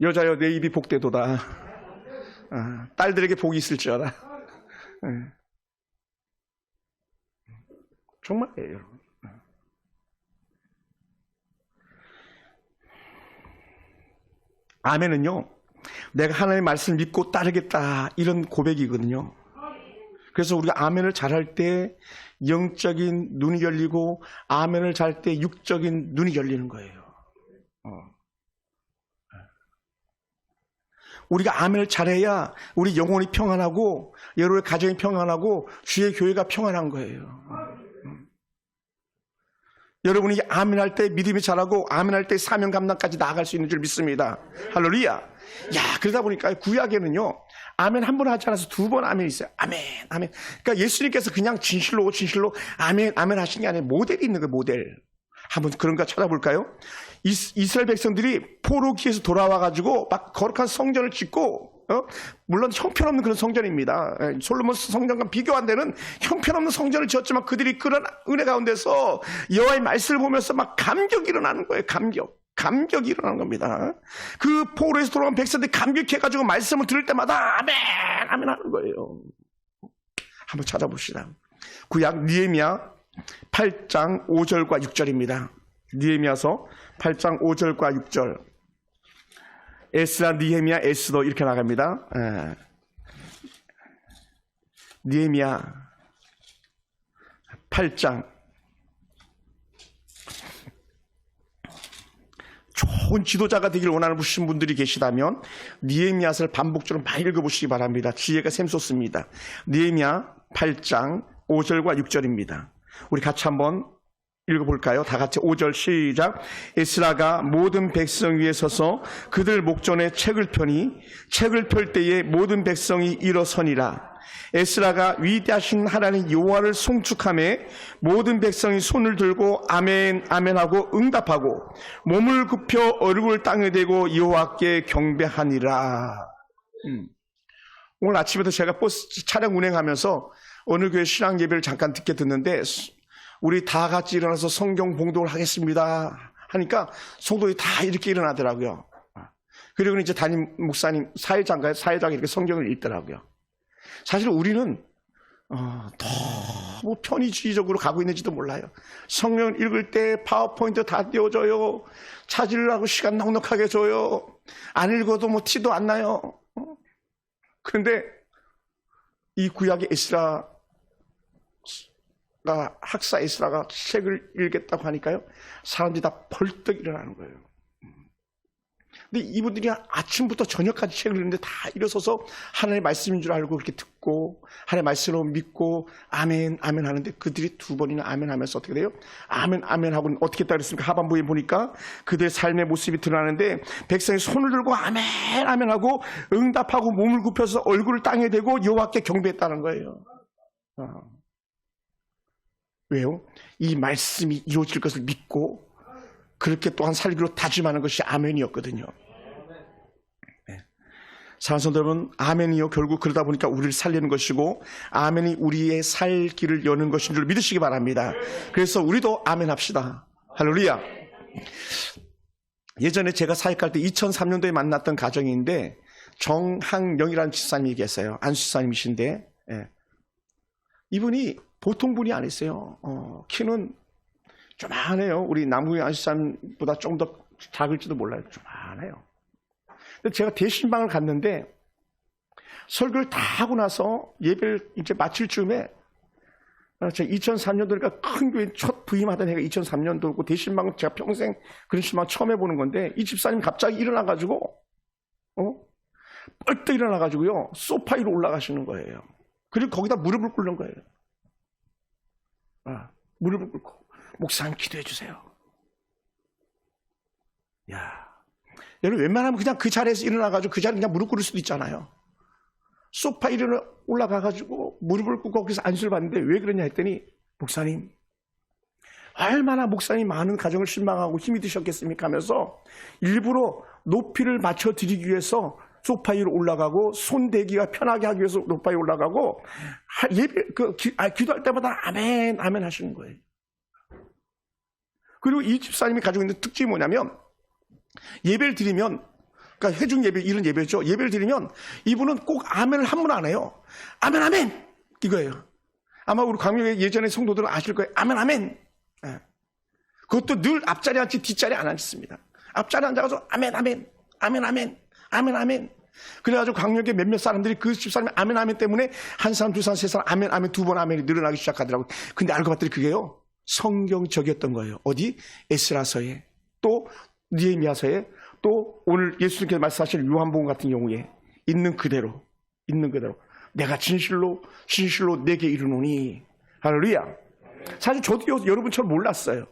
여자여 내 입이 복되도다. 딸들에게 복이 있을지어다. 정말이에요, 여러분. 아멘은요, 내가 하나님의 말씀을 믿고 따르겠다, 이런 고백이거든요. 그래서 우리가 아멘을 잘할 때 영적인 눈이 열리고, 아멘을 잘 때 육적인 눈이 열리는 거예요. 우리가 아멘을 잘해야 우리 영혼이 평안하고, 여러분의 가정이 평안하고, 주의 교회가 평안한 거예요. 여러분이 아멘할 때 믿음이 잘하고, 아멘할 때 사명 감당까지 나아갈 수 있는 줄 믿습니다. 할렐루야. 야, 그러다 보니까 구약에는요, 아멘 한 번 하지 않아서 두 번 아멘이 있어요. 아멘, 아멘. 그러니까 예수님께서 그냥 진실로 아멘, 아멘 하신 게 아니라 모델이 있는 거예요, 모델. 한번 그런가 찾아볼까요? 이스라엘 백성들이 포로기에서 돌아와가지고 막 거룩한 성전을 짓고, 물론 형편없는 그런 성전입니다. 솔로몬 성전과 비교 안 되는 형편없는 성전을 지었지만 그들이 그런 은혜 가운데서 여호와의 말씀을 보면서 막 감격이 일어나는 거예요. 감격이 일어나는 겁니다. 그 포로에서 돌아온 백성들이 감격해가지고 말씀을 들을 때마다 아멘, 아멘 하는 거예요. 한번 찾아봅시다. 구약 느헤미야 8장 5절과 6절입니다. 느헤미야서 8장 5절과 6절. 에스라, 느헤미야, 에스더 이렇게 나갑니다. 느헤미야 8장. 좋은 지도자가 되기를 원하는 분들이 계시다면 느헤미야서를 반복적으로 많이 읽어보시기 바랍니다. 지혜가 샘솟습니다. 느헤미야 8장 5절과 6절입니다. 우리 같이 한번 읽어볼까요? 다 같이 5절 시작. 에스라가 모든 백성 위에 서서 그들 목전에 책을 펴니 책을 펼 때에 모든 백성이 일어서니라. 에스라가 위대하신 하나님 여호와를 송축하매 모든 백성이 손을 들고 아멘 아멘 하고 응답하고 몸을 굽혀 얼굴을 땅에 대고 여호와께 경배하니라. 오늘 아침에도 제가 버스 차량 운행하면서 어느 교회 신앙 예배를 잠깐 듣게 듣는데, 우리 다 같이 일어나서 성경 봉독을 하겠습니다 하니까 성도들이 다 이렇게 일어나더라고요. 그리고 이제 담임 목사님, 사회장이 이렇게 성경을 읽더라고요. 사실 우리는 너무 편의주의적으로 가고 있는지도 몰라요. 성경 읽을 때 파워포인트 다 띄워줘요. 찾으려고 시간 넉넉하게 줘요. 안 읽어도 뭐 티도 안 나요. 그런데 이 구약의 학사 에스라가 책을 읽겠다고 하니까요, 사람들이 다 벌떡 일어나는 거예요. 근데 이분들이 아침부터 저녁까지 책을 읽는데 다 일어서서 하나님의 말씀인 줄 알고 그렇게 듣고 하나님의 말씀으로 믿고 아멘 아멘 하는데, 그들이 두 번이나 아멘 하면서 어떻게 돼요? 아멘 아멘 하고는 어떻게 했다 그랬습니까? 하반부에 보니까 그들의 삶의 모습이 드러나는데, 백성이 손을 들고 아멘 아멘 하고 응답하고 몸을 굽혀서 얼굴을 땅에 대고 여호와께 경배했다는 거예요. 왜요? 이 말씀이 이루어질 것을 믿고 그렇게 또한 살기로 다짐하는 것이 아멘이었거든요. 사랑하는 성도 여러분, 아멘이요, 결국 그러다 보니까 우리를 살리는 것이고 아멘이 우리의 살 길을 여는 것인 줄 믿으시기 바랍니다. 그래서 우리도 아멘 합시다. 할렐루야. 예전에 제가 사역할 때 2003년도에 만났던 가정인데, 정항영이라는 집사님이 계세요. 안수사님이신데, 이분이 보통 분이 아니세요. 키는 조만해요. 우리 남궁희 안수사님보다 좀 더 작을지도 몰라요. 조만해요. 근데 제가 대신방을 갔는데 설교를 다 하고 나서 예배를 이제 마칠 즈음에 제가 2003년도니까 큰 교회 첫 부임하던 해가 2003년도고 대신방은 제가 평생 그런 신방 처음 해보는 건데 이 집사님 갑자기 일어나가지고 뻘떡 일어나가지고요 소파 위로 올라가시는 거예요. 그리고 거기다 무릎을 꿇는 거예요. 무릎을 꿇고 목사님 기도해 주세요. 야, 여러분 웬만하면 그냥 그 자리에서 일어나가지고 그 자리에 그냥 무릎 꿇을 수도 있잖아요. 소파 위로 올라가가지고 무릎을 꿇고 거기서 안수를 받는데 왜 그러냐 했더니 목사님 얼마나 목사님 많은 가정을 실망하고 힘이 드셨겠습니까 하면서 일부러 높이를 맞춰드리기 위해서 소파 위로 올라가고 손 대기가 편하게 하기 위해서 소파 위에 올라가고 기도할 때마다 아멘 아멘 하시는 거예요. 그리고 이 집사님이 가지고 있는 특징이 뭐냐면 예배를 드리면 그러니까 회중 예배 이런 예배죠. 예배를 드리면 이분은 꼭 아멘을 한 번 안 해요. 아멘 아멘 이거예요. 아마 우리 광명의 예전의 성도들은 아실 거예요. 아멘 아멘. 그것도 늘 앞자리 앉지 뒷자리 안 앉습니다. 앞자리 앉아가지고 아멘 아멘 아멘 아멘 아멘 아멘. 그래가지고 광명의 몇몇 사람들이 그 집사람의 아멘 아멘 때문에 한 사람 두 사람 세 사람 아멘 아멘 두 번 아멘이 늘어나기 시작하더라고요. 근데 알고 봤더니 그게요 성경적이었던 거예요. 어디? 에스라서에 또 느헤미야서에 또 오늘 예수님께서 말씀하신 요한복음 같은 경우에 있는 그대로 내가 진실로 내게 이르노니 할렐루야. 사실 저도 여러분처럼 몰랐어요.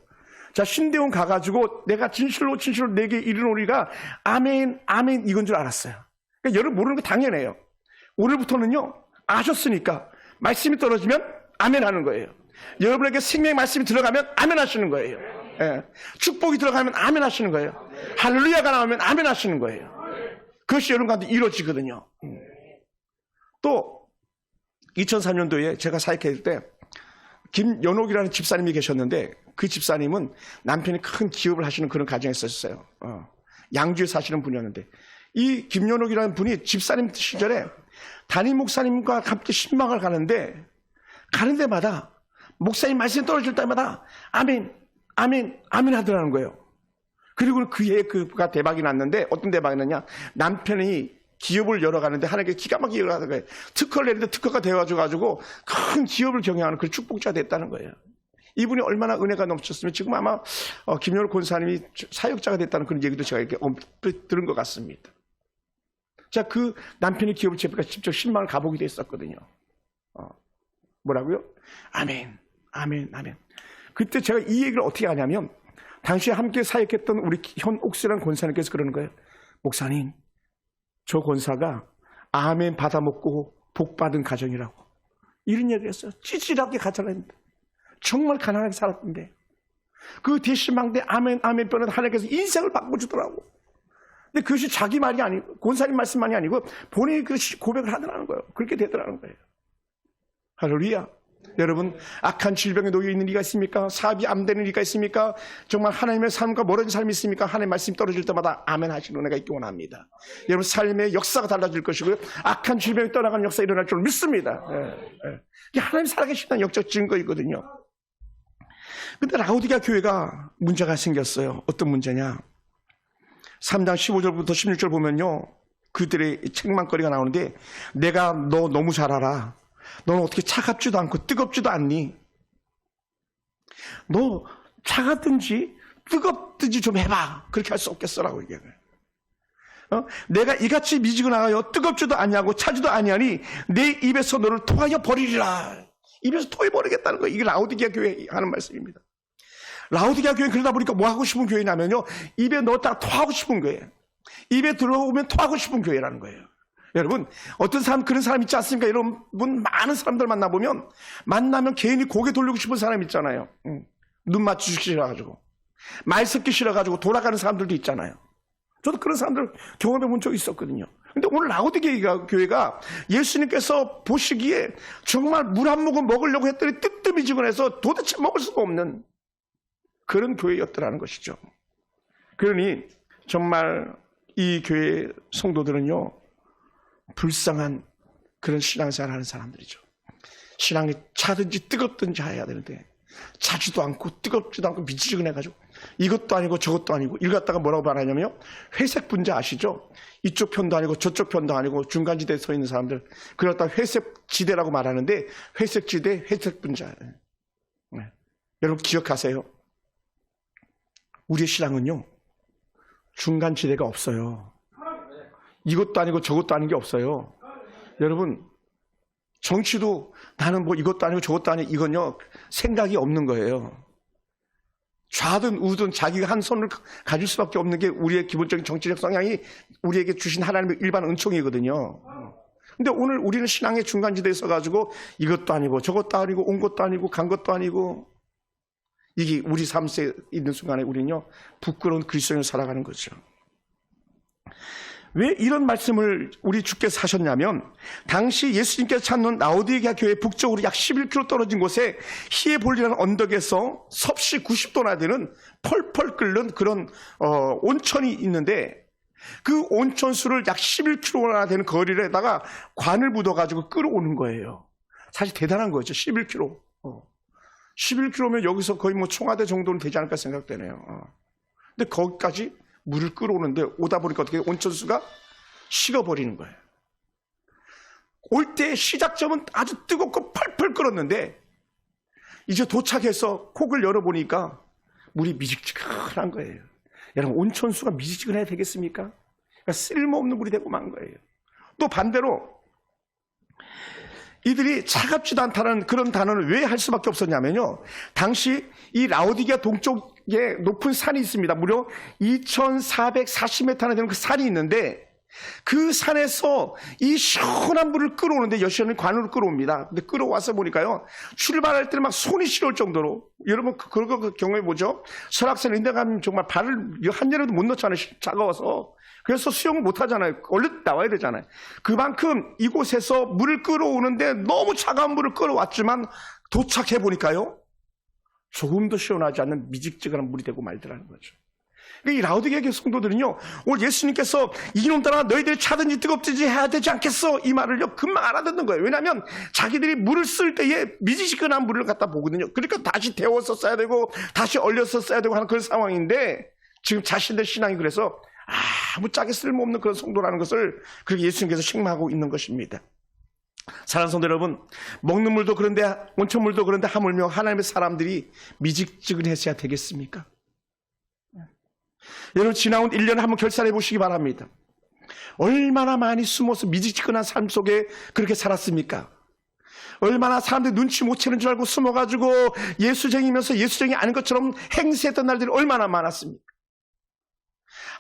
자 신대원 가가지고 내가 진실로 내게 이르노니가 아멘 아멘 이건 줄 알았어요. 그러니까 여러분 모르는 거 당연해요. 오늘부터는요 아셨으니까 말씀이 떨어지면 아멘 하는 거예요. 여러분에게 생명의 말씀이 들어가면 아멘 하시는 거예요. 예. 축복이 들어가면 아멘 하시는 거예요. 할렐루야가 나오면 아멘 하시는 거예요. 그것이 여러분 가운데 이루어지거든요. 또 2004년도에 제가 사역할 때 김연옥이라는 집사님이 계셨는데 그 집사님은 남편이 큰 기업을 하시는 그런 가정에 있었어요. 양주에 사시는 분이었는데 이 김연옥이라는 분이 집사님 시절에 담임 목사님과 함께 신방을 가는데 가는 데마다 목사님 말씀이 떨어질 때마다 아멘 아멘 아멘 하더라는 거예요. 그리고 그해 그가 대박이 났는데 어떤 대박이 났냐, 남편이 기업을 열어가는데 하나님께 기가 막히게 열어가는 거예요. 특허를 내는데 특허가 되어가지고 큰 기업을 경영하는 그 축복자가 됐다는 거예요. 이분이 얼마나 은혜가 넘쳤으면 지금 아마 김연옥 권사님이 사역자가 됐다는 그런 얘기도 제가 이렇게 들은 것 같습니다. 자, 그 남편의 기업을 제가 직접 신방을 가보기도 했었거든요. 뭐라고요? 아멘, 아멘, 아멘. 그때 제가 이 얘기를 어떻게 하냐면 당시에 함께 사역했던 우리 현옥수라는 권사님께서 그러는 거예요. 목사님, 저 권사가 아멘 받아먹고 복받은 가정이라고 이런 얘기를 했어요. 찌질하게 가정했는데 정말 가난하게 살았던데 그 대신방 때 아멘 아멘 뼈는 하나님께서 인생을 바꿔주더라고. 근데 그것이 자기 말이 아니고 권사님 말씀만이 아니고 본인이 그것이 고백을 하더라는 거예요. 그렇게 되더라는 거예요. 할렐루야. 여러분, 악한 질병에 놓여 있는 이가 있습니까? 사업이 안 되는 이가 있습니까? 정말 하나님의 삶과 멀어진 삶이 있습니까? 하나님의 말씀이 떨어질 때마다 아멘 하시는 은혜가 있기 원합니다. 여러분 삶의 역사가 달라질 것이고요, 악한 질병이 떠나가는 역사가 일어날 줄 믿습니다. 이게 하나님 살아계신다는 역적 증거이거든요. 근데 라오디게아 교회가 문제가 생겼어요. 어떤 문제냐, 3장 15절부터 16절 보면요, 그들의 책망거리가 나오는데 내가 너 너무 잘 알아. 너는 어떻게 차갑지도 않고 뜨겁지도 않니? 너 차갑든지 뜨겁든지 좀 해봐. 그렇게 할 수 없겠어라고 얘기해요. 내가 이같이 미지근하여 뜨겁지도 않냐고 차지도 아니하니 내 입에서 너를 토하여 버리리라. 입에서 토해 버리겠다는 거예요. 이게 라오디게아 교회 하는 말씀입니다. 라오디게아 교회는 그러다 보니까 뭐 하고 싶은 교회냐면요, 입에 넣었다가 토하고 싶은 거예요. 입에 들어오면 토하고 싶은 교회라는 거예요. 여러분, 어떤 사람, 그런 사람 있지 않습니까? 여러분, 많은 사람들 만나면 괜히 고개 돌리고 싶은 사람 있잖아요. 눈 맞추기 싫어가지고, 말 섞기 싫어가지고 돌아가는 사람들도 있잖아요. 저도 그런 사람들 경험해 본 적이 있었거든요. 근데 오늘 라오디게아 교회가 예수님께서 보시기에 정말 물 한 모금 먹으려고 했더니 뜨뜨미지근해서 도대체 먹을 수가 없는 그런 교회였더라는 것이죠. 그러니 정말 이 교회 성도들은요, 불쌍한 그런 신앙생활 하는 사람들이죠. 신앙이 차든지 뜨겁든지 해야 되는데 차지도 않고 뜨겁지도 않고 미지근해가지고 이것도 아니고 저것도 아니고 이걸 갖다가 뭐라고 말하냐면요, 회색 분자 아시죠? 이쪽 편도 아니고 저쪽 편도 아니고 중간지대에 서 있는 사람들, 그걸 갖다가 회색 지대라고 말하는데, 회색 지대, 회색 분자. 네. 여러분 기억하세요. 우리의 신앙은요, 중간지대가 없어요. 이것도 아니고 저것도 아닌 게 없어요. 여러분, 정치도 나는 뭐 이것도 아니고 저것도 아니고, 이건요 생각이 없는 거예요. 좌든 우든 자기가 한 손을 가질 수밖에 없는 게 우리의 기본적인 정치적 성향이 우리에게 주신 하나님의 일반 은총이거든요. 근데 오늘 우리는 신앙의 중간지대에 서가지고 이것도 아니고 저것도 아니고 온 것도 아니고 간 것도 아니고, 이게 우리 삶에 있는 순간에 우리는요 부끄러운 그리스도인으로 살아가는 거죠. 왜 이런 말씀을 우리 주께서 하셨냐면, 당시 예수님께서 찾는 라오디게아 교회 북쪽으로 약 11km 떨어진 곳에 히에볼리라는 언덕에서 섭씨 90도나 되는 펄펄 끓는 그런 온천이 있는데, 그 온천수를 약 11km나 되는 거리에다가 관을 묻어가지고 끌어오는 거예요. 사실 대단한 거죠. 11km. 11km면 여기서 거의 뭐 청와대 정도는 되지 않을까 생각되네요. 근데 거기까지 물을 끌어오는데, 오다 보니까 어떻게 온천수가 식어버리는 거예요. 올 때 시작점은 아주 뜨겁고 펄펄 끓었는데, 이제 도착해서 콕을 열어보니까 물이 미지근한 거예요. 여러분, 온천수가 미지근해야 되겠습니까? 그러니까 쓸모없는 물이 되고 만 거예요. 또 반대로 이들이 차갑지도 않다는 그런 단어를 왜 할 수밖에 없었냐면요, 당시 이 라오디게아 동쪽에 높은 산이 있습니다. 무려 2440m나 되는 그 산이 있는데, 그 산에서 이 시원한 물을 끌어오는데, 여시원이 관으로 끌어옵니다. 근데 끌어와서 보니까요, 출발할 때는 막 손이 시려울 정도로, 여러분 그 경험해 보죠. 설악산 인데 가면 정말 발을 한여름도 못 넣잖아요. 차가워서. 그래서 수영을 못 하잖아요. 얼른 나와야 되잖아요. 그만큼 이곳에서 물을 끌어오는데 너무 차가운 물을 끌어왔지만, 도착해 보니까요 조금 더 시원하지 않는 미직지근한 물이 되고 말더라는 거죠. 이 라오디게아 성도들은요, 오늘 예수님께서 이놈들아 너희들이 차든지 뜨겁든지 해야 되지 않겠어, 이 말을요 금방 알아듣는 거예요. 왜냐하면 자기들이 물을 쓸 때에 미지근한 물을 갖다 보거든요. 그러니까 다시 데워서 써야 되고 다시 얼려서 써야 되고 하는 그런 상황인데, 지금 자신들 신앙이 그래서 아무짝에 쓸모없는 그런 성도라는 것을 그렇게 예수님께서 책망하고 있는 것입니다. 사랑하는 성도 여러분, 먹는 물도 그런데 온천물도 그런데 하물며 하나님의 사람들이 미지근했어야 되겠습니까? 여러분, 지나온 1년을 한번 결산해 보시기 바랍니다. 얼마나 많이 숨어서 미지근한 삶 속에 그렇게 살았습니까? 얼마나 사람들이 눈치 못 채는 줄 알고 숨어가지고 예수쟁이면서 예수쟁이 아닌 것처럼 행세했던 날들이 얼마나 많았습니까?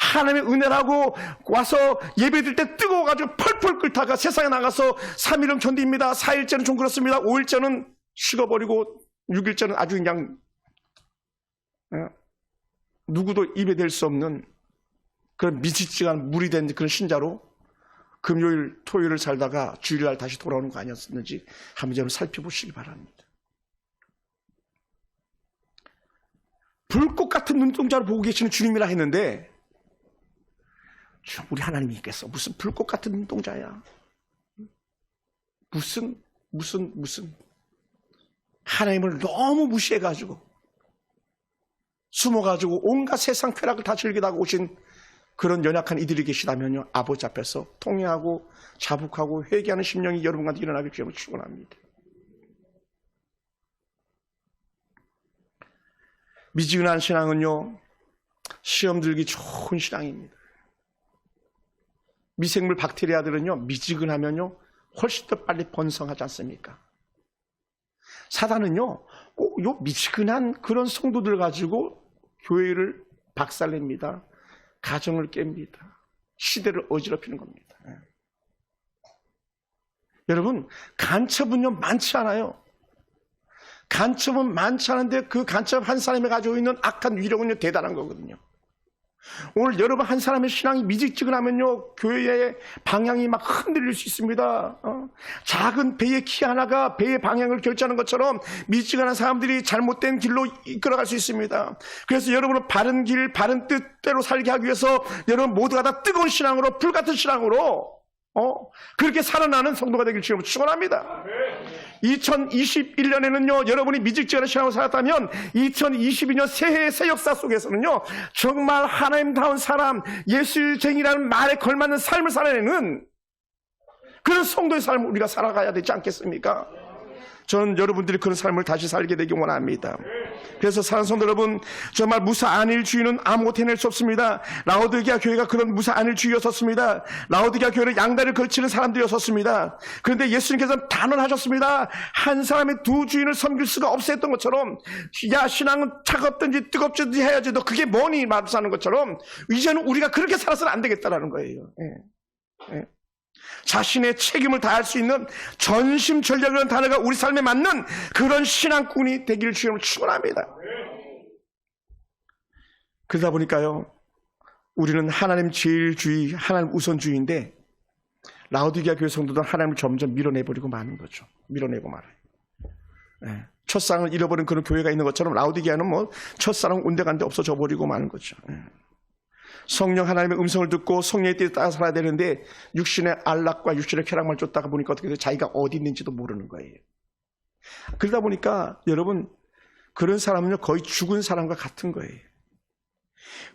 하나님의 은혜라고 와서 예배드릴 때 뜨거워가지고 펄펄 끓다가 세상에 나가서 3일은 견딥니다. 4일째는 좀 그렇습니다. 5일째는 식어버리고 6일째는 아주 그냥 누구도 입에 댈 수 없는 그런 미지근한 물이 된 그런 신자로 금요일, 토요일을 살다가 주일날 다시 돌아오는 거 아니었는지 한번 좀 살펴보시기 바랍니다. 불꽃 같은 눈동자를 보고 계시는 주님이라 했는데, 우리 하나님이 있겠어? 무슨 불꽃 같은 눈동자야? 무슨 하나님을 너무 무시해가지고 숨어가지고 온갖 세상 쾌락을 다 즐기다가 오신 그런 연약한 이들이 계시다면요, 아버지 앞에서 통회하고 자복하고 회개하는 심령이 여러분한테 일어나길 주님을 축원합니다. 미지근한 신앙은요, 시험 들기 좋은 신앙입니다. 미생물 박테리아들은요, 미지근하면요 훨씬 더 빨리 번성하지 않습니까? 사단은요 꼭 요 미지근한 그런 성도들 가지고 교회를 박살냅니다. 가정을 깹니다. 시대를 어지럽히는 겁니다. 여러분, 간첩은요 많지 않아요. 간첩은 많지 않은데 그 간첩 한 사람이 가지고 있는 악한 위력은요 대단한 거거든요. 오늘 여러분 한 사람의 신앙이 미지근하면요 교회의 방향이 막 흔들릴 수 있습니다. 작은 배의 키 하나가 배의 방향을 결정하는 것처럼 미지근한 사람들이 잘못된 길로 이끌어갈 수 있습니다. 그래서 여러분은 바른 길, 바른 뜻대로 살게 하기 위해서 여러분 모두가 다 뜨거운 신앙으로, 불같은 신앙으로 그렇게 살아나는 성도가 되길 주님으로 축원합니다. 2021년에는요, 여러분이 믿을지어라 신앙으로 살았다면 2022년 새해 새 역사 속에서는요, 정말 하나님다운 사람, 예수쟁이라는 말에 걸맞는 삶을 살아내는 그런 성도의 삶을 우리가 살아가야 되지 않겠습니까? 저는 여러분들이 그런 삶을 다시 살게 되기 원합니다. 그래서 사랑하는 성도 여러분, 정말 무사 안일주의는 아무것도 해낼 수 없습니다. 라오디게아 교회가 그런 무사 안일주의였었습니다. 라오디게아 교회는 양다리를 걸치는 사람들이었었습니다. 그런데 예수님께서는 단언하셨습니다. 한 사람의 두 주인을 섬길 수가 없었던 것처럼, 야, 신앙은 차갑든지 뜨겁든지 해야지 너 그게 뭐니 말해서 하는 것처럼 이제는 우리가 그렇게 살아서는 안 되겠다라는 거예요. 자신의 책임을 다할 수 있는 전심전력이라는 단어가 우리 삶에 맞는 그런 신앙꾼이 되기를 주님으로 축원합니다. 그러다 보니까요, 우리는 하나님 제일주의, 하나님 우선주의인데 라오디게아 교회 성도들은 하나님을 점점 밀어내버리고 마는 거죠. 밀어내고 말아요. 첫사랑을 잃어버린 그런 교회가 있는 것처럼 라오디게아는 뭐 첫사랑 온데간데 없어져 버리고 마는 거죠. 성령 하나님의 음성을 듣고 성령의 뜻에 따라 살아야 되는데 육신의 안락과 육신의 쾌락만 쫓다가 보니까 어떻게 돼요? 자기가 어디 있는지도 모르는 거예요. 그러다 보니까 여러분, 그런 사람은요 거의 죽은 사람과 같은 거예요.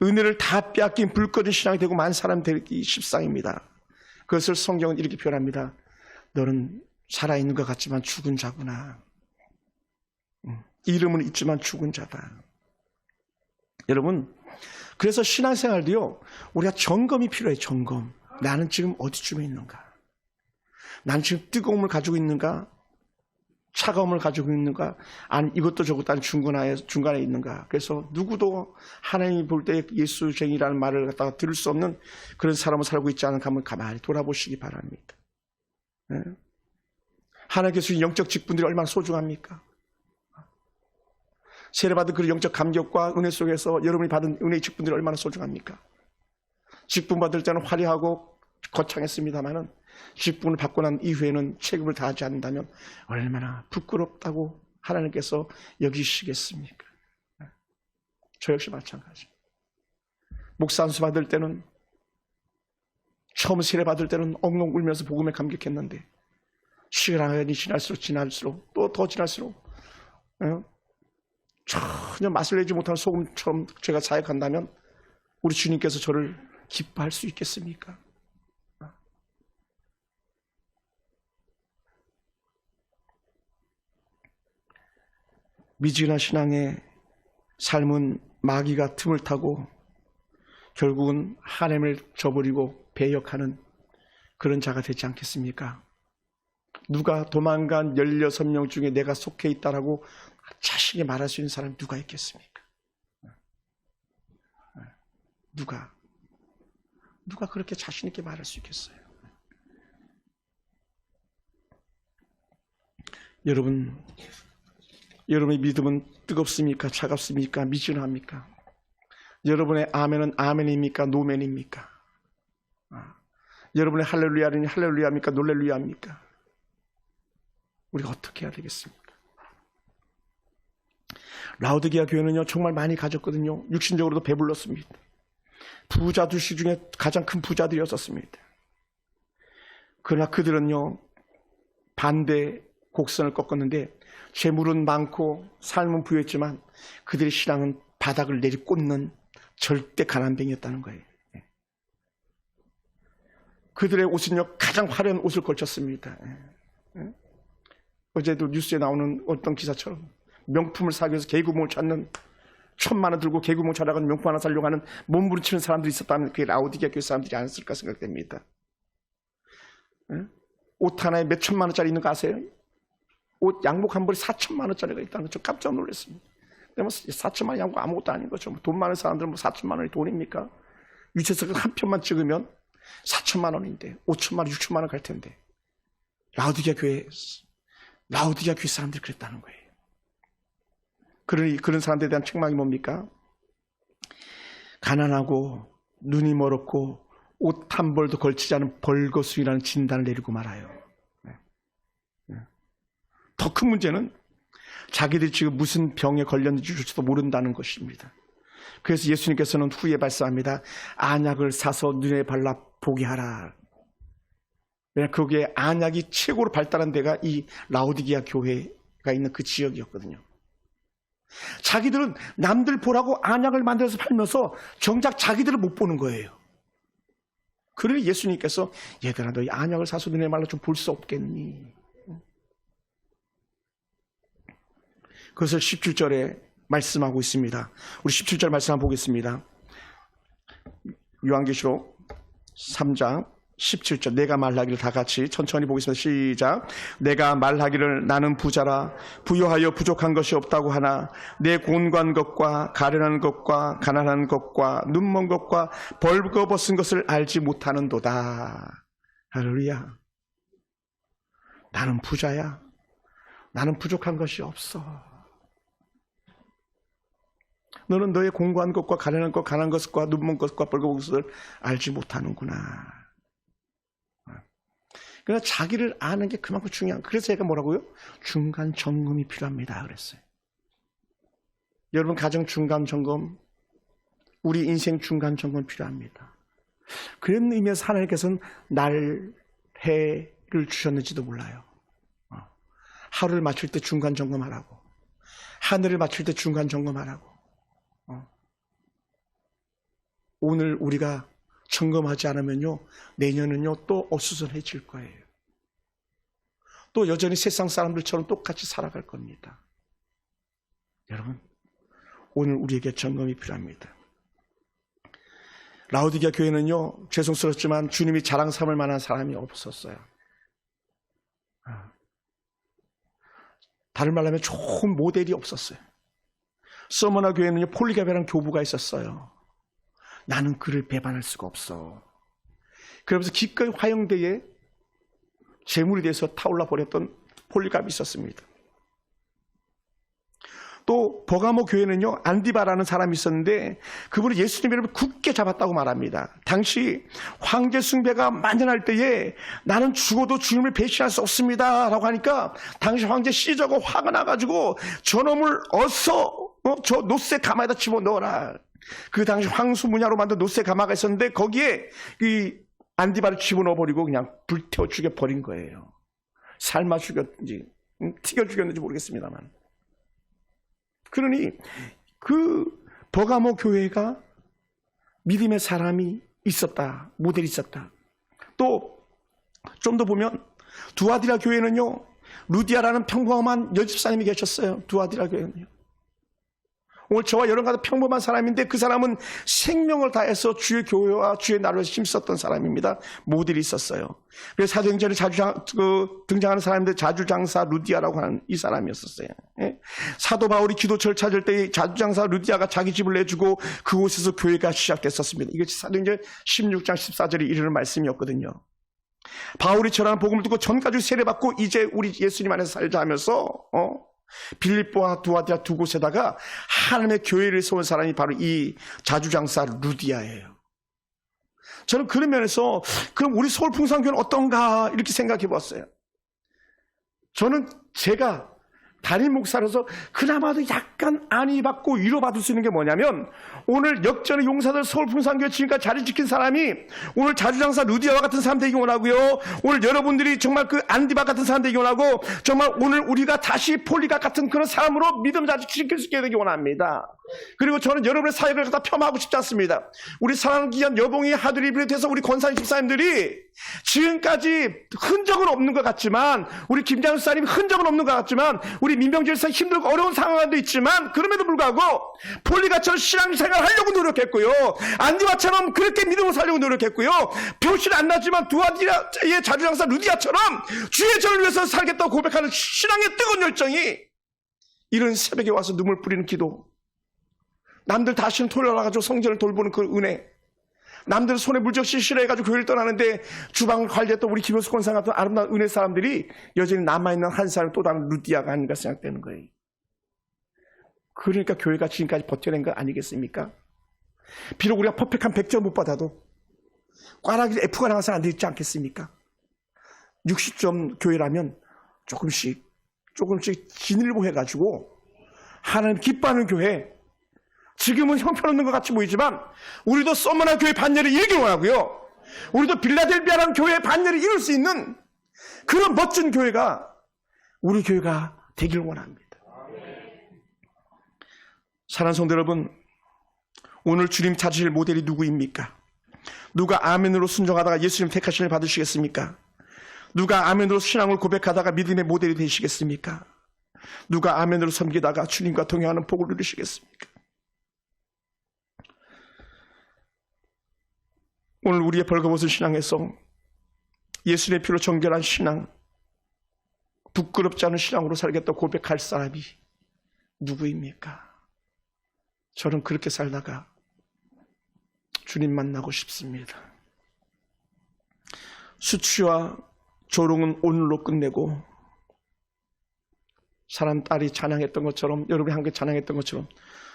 은혜를 다 빼앗긴 불 꺼진 신앙이 되고 만 사람 되기 십상입니다. 그것을 성경은 이렇게 표현합니다. 너는 살아있는 것 같지만 죽은 자구나. 이름은 있지만 죽은 자다. 여러분, 그래서 신앙생활도요, 우리가 점검이 필요해요. 점검. 나는 지금 어디쯤에 있는가? 나는 지금 뜨거움을 가지고 있는가? 차가움을 가지고 있는가? 아니 이것도 저것도 아닌 중간에 있는가? 그래서 누구도 하나님이 볼 때 예수쟁이라는 말을 갖다가 들을 수 없는 그런 사람을 살고 있지 않은가 한번 가만히 돌아보시기 바랍니다. 하나님께서 주신 영적 직분들이 얼마나 소중합니까? 세례받은 그 영적 감격과 은혜 속에서 여러분이 받은 은혜의 직분들이 얼마나 소중합니까? 직분 받을 때는 화려하고 거창했습니다마는 직분을 받고 난 이후에는 책임을 다하지 않는다면 얼마나 부끄럽다고 하나님께서 여기시겠습니까? 저 역시 마찬가지입니다. 목사 안수 받을 때는, 처음 세례 받을 때는 엉엉 울면서 복음에 감격했는데 시간이 지날수록 또 더 지날수록 전혀 맛을 내지 못하는 소금처럼 제가 사역한다면 우리 주님께서 저를 기뻐할 수 있겠습니까? 미지근한 신앙의 삶은 마귀가 틈을 타고 결국은 하나님을 저버리고 배역하는 그런 자가 되지 않겠습니까? 누가 도망간 16명 중에 내가 속해 있다라고 자신이 말할 수 있는 사람이 누가 있겠습니까? 누가 그렇게 자신 있게 말할 수 있겠어요? 여러분의 믿음은 뜨겁습니까? 차갑습니까? 미진합니까? 여러분의 아멘은 아멘입니까? 노멘입니까? 여러분의 할렐루야는 할렐루야입니까? 놀렐루야입니까? 우리가 어떻게 해야 되겠습니까? 라오디게아 교회는요 정말 많이 가졌거든요. 육신적으로도 배불렀습니다. 부자 두시 중에 가장 큰 부자들이었었습니다. 그러나 그들은요 반대 곡선을 꺾었는데 재물은 많고 삶은 부유했지만 그들의 신앙은 바닥을 내리꽂는 절대 가난뱅이였다는 거예요. 그들의 옷은요 가장 화려한 옷을 걸쳤습니다. 어제도 뉴스에 나오는 어떤 기사처럼 명품을 사기 위해서 개구멍을 찾는, 1,000만 원 들고 개구멍 찾아가는 명품 하나 사려고 하는 몸부림치는 사람들이 있었다면 그게 라오디게아 교회 사람들이 아니었을까 생각됩니다. 옷 하나에 몇 천만 원짜리 있는 거 아세요? 옷 양복 한 벌이 4천만 원짜리가 있다는 거 저 깜짝 놀랐습니다. 근데 뭐 4천만 원 양복 아무것도 아닌 거죠. 돈 많은 사람들은 뭐 4천만 원이 돈입니까? 유채석 한 편만 찍으면 4천만 원인데 5천만 원, 6천만 원 갈 텐데 라오디게아 교회 사람들이 그랬다는 거예요. 그러니 그런 사람들에 대한 책망이 뭡니까? 가난하고 눈이 멀었고 옷 한 벌도 걸치지 않은 벌거숭이라는 진단을 내리고 말아요. 더 큰 문제는 자기들이 지금 무슨 병에 걸렸는지조차도 모른다는 것입니다. 그래서 예수님께서는 후에 말씀합니다. 안약을 사서 눈에 발라 보게 하라. 왜냐하면 거기에 안약이 최고로 발달한 데가 이 라오디게아 교회가 있는 그 지역이었거든요. 자기들은 남들 보라고 안약을 만들어서 팔면서 정작 자기들을 못 보는 거예요. 그러니 예수님께서 얘들아 너희 안약을 사서 너네 말로 좀 볼 수 없겠니? 그것을 17절에 말씀하고 있습니다. 우리 17절 말씀 한번 보겠습니다. 요한계시록 3장 17절 내가 말하기를 다 같이 천천히 보겠습니다. 시작. 내가 말하기를 나는 부자라 부유하여 부족한 것이 없다고 하나 내 곤고한 것과 가련한 것과 가난한 것과 눈먼 것과 벌거벗은 것을 알지 못하는도다. 할렐루야. 나는 부자야. 나는 부족한 것이 없어. 너는 너의 공고한 것과 가련한 것, 가난한 것과 눈먼 것과 벌거벗은 것을 알지 못하는구나. 그러나 자기를 아는 게 그만큼 중요한. 그래서 제가 뭐라고요? 중간 점검이 필요합니다. 그랬어요. 여러분 가정 중간 점검, 우리 인생 중간 점검 필요합니다. 그런 의미에서 하나님께서는 날, 해를 주셨는지도 몰라요. 하루를 맞출 때 중간 점검하라고. 하늘을 맞출 때 중간 점검하라고. 오늘 우리가 점검하지 않으면요, 내년은요, 또 어수선해질 거예요. 또 여전히 세상 사람들처럼 똑같이 살아갈 겁니다. 여러분, 오늘 우리에게 점검이 필요합니다. 라오디게아 교회는요, 죄송스럽지만 주님이 자랑 삼을 만한 사람이 없었어요. 다른 말로 하면 좋은 모델이 없었어요. 서머나 교회는요, 폴리갑이라는 교부가 있었어요. 나는 그를 배반할 수가 없어. 그러면서 기꺼이 화형대에 제물이 돼서 타올라 버렸던 폴리갑이 있었습니다. 또 버가모 교회는요, 안디바라는 사람이 있었는데 그분은 예수님을 굳게 잡았다고 말합니다. 당시 황제 숭배가 만연할 때에 나는 죽어도 주님을 배신할 수 없습니다 라고 하니까 당시 황제 시저가 화가 나가지고 저놈을 어서 저 노새 가마에다 집어넣어라. 그 당시 황수문야로 만든 노새 가마가 있었는데 거기에 이 안디바를 집어넣어버리고 그냥 불태워 죽여버린 거예요. 삶아 죽였는지 튀겨 죽였는지 모르겠습니다만. 그러니 그 버가모 교회가 믿음의 사람이 있었다. 모델이 있었다. 또 좀 더 보면 두아디라 교회는요, 루디아라는 평범한 여집사님이 계셨어요. 두아디라 교회는요. 오늘 저와 여러분 같은 평범한 사람인데 그 사람은 생명을 다해서 주의 교회와 주의 나라를 힘썼던 사람입니다. 모델이 있었어요. 그래서 사도행전에 자주 등장하는 사람인데 자주장사 루디아라고 하는 이 사람이었었어요. 예? 사도 바울이 기도처를 찾을 때 자주장사 루디아가 자기 집을 내주고 그곳에서 교회가 시작됐었습니다. 이것이 사도행전 16장 14절에 이르는 말씀이었거든요. 바울이 전하는 복음을 듣고 전까지 세례받고 이제 우리 예수님 안에서 살자 하면서 빌립보와 두아디라 두 곳에다가 하나님의 교회를 세운 사람이 바로 이 자주장사 루디아예요. 저는 그런 면에서 그럼 우리 서울풍산교회는 어떤가 이렇게 생각해 봤어요. 저는 제가 담임 목사로서 그나마도 약간 안위받고 위로받을 수 있는 게 뭐냐면 오늘 역전의 용사들 서울풍산교회 지금까지 자리 지킨 사람이 오늘 자주장사 루디아와 같은 사람 되기 원하고요. 오늘 여러분들이 정말 그 안디바 같은 사람 되기 원하고 정말 오늘 우리가 다시 폴리갑 같은 그런 사람으로 믿음 자주 지킬 수 있게 되기 원합니다. 그리고 저는 여러분의 사역을 갖다 폄하하고 싶지 않습니다. 우리 사랑하는 귀한 여봉이 하두리 비롯해서 우리 권사님 집사님들이 지금까지 흔적은 없는 것 같지만 우리 김장수 사님이 흔적은 없는 것 같지만 우리 민병철 사 힘들고 어려운 상황도 있지만 그럼에도 불구하고 폴리갑처럼 신앙생활을 하려고 노력했고요. 안디바처럼 그렇게 믿음을 살려고 노력했고요. 표시는 안 나지만 두아디라의 자주장사 루디아처럼 주의 전을 위해서 살겠다고 고백하는 신앙의 뜨거운 열정이 이런 새벽에 와서 눈물 뿌리는 기도, 남들 다시는 토요일 와가지고 성전을 돌보는 그 은혜, 남들 손에 물적시 싫어해가지고 교회를 떠나는데 주방을 관리했던 우리 김효수 권사 같은 아름다운 은혜 사람들이 여전히 남아있는 한 사람 또 다른 루디아가 아닌가 생각되는 거예요. 그러니까 교회가 지금까지 버텨낸 거 아니겠습니까? 비록 우리가 퍼펙트한 100점 못 받아도 꽈라기 F가 나와서 안 되지 않겠습니까? 60점 교회라면 조금씩 지늘고 해가지고 하나님 기뻐하는 교회, 지금은 형편없는 것 같이 보이지만 우리도 서머나 교회 반열에 이르기 원하고요. 우리도 빌라델비아라는 교회의 반열을 이룰 수 있는 그런 멋진 교회가 우리 교회가 되길 원합니다. 사랑하는 성도 여러분, 오늘 주님 찾으실 모델이 누구입니까? 누가 아멘으로 순종하다가 예수님 택하심을 받으시겠습니까? 누가 아멘으로 신앙을 고백하다가 믿음의 모델이 되시겠습니까? 누가 아멘으로 섬기다가 주님과 동행하는 복을 누리시겠습니까? 오늘 우리의 벌거벗은 신앙에서 예수님의 피로 정결한 신앙, 부끄럽지 않은 신앙으로 살겠다고 고백할 사람이 누구입니까? 저는 그렇게 살다가 주님 만나고 싶습니다. 수치와 조롱은 오늘로 끝내고 사람 딸이 찬양했던 것처럼, 여러분이 함께 찬양했던 것처럼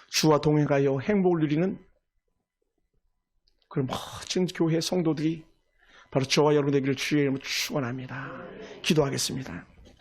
주와 동행하여 행복을 누리는 그런 멋진 교회 성도들이 바로 저와 여러분 되기를 주의 이름으로 축원합니다. 기도하겠습니다.